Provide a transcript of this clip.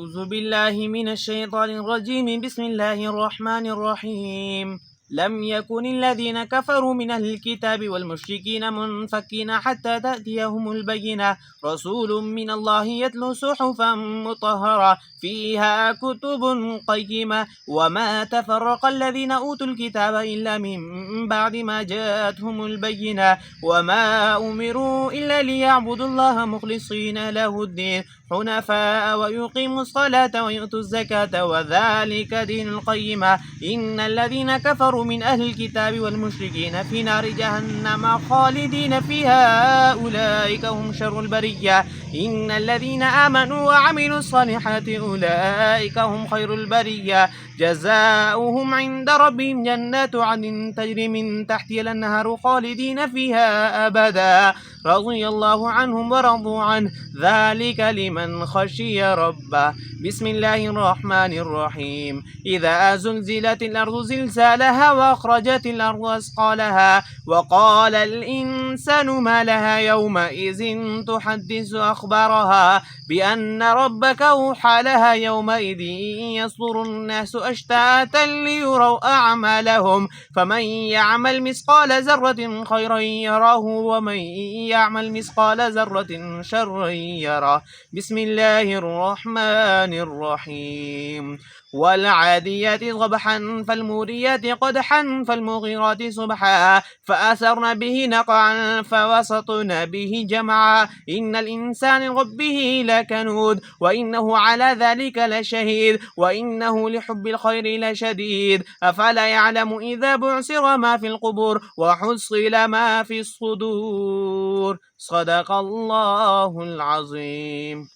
أعوذ بالله من الشيطان الرجيم. بسم الله الرحمن الرحيم. لم يكن الذين كفروا من أهل الكتاب والمشركين منفكين حتى تأتيهم البينة. رسول من الله يتلو صحفا مطهرة فيها كتب قيمة. وما تفرق الذين أوتوا الكتاب إلا من بعد ما جاءتهم البينة. وما أمروا إلا ليعبدوا الله مخلصين له الدين حنفاء ويقيموا الصلاة ويؤتوا الزكاة وذلك دين القيمة. إن الذين كفروا من أهل الكتاب والمشركين في نار جهنم خالدين فيها أولئك هم شر البرية. إن الذين آمنوا وعملوا الصالحات أولئك هم خير البرية. جزاؤهم عند ربهم جنات عدن تجري من تحتها الأنهار خالدين فيها أبدا رضي الله عنهم ورضوا عنه ذلك لمن خشي ربه. بسم الله الرحمن الرحيم. إذا زلزلت الأرض زلزالها وأخرجت الأرض أثقالها وقال الإنسان ما لها يومئذ تحدث أخبارها بأن ربك أوحى لها يومئذ يصدر الناس أشتاتا ليروا أعمالهم فمن يعمل مثقال ذرة خيرا يره ومن يعمل مثقال ذرة شرا يره. بسم الله الرحمن الرحيم. والعاديات ضبحا فالموريات قدحا فالمغيرات صبحا فأثرن به نقعا فوسطن به جمعا. إن الإنسان ربه لكنود وإنه على ذلك لشهيد وإنه لحب الخير لشديد. أفلا يعلم إذا بعثر ما في القبور وحصل ما في الصدور. صدق الله العظيم.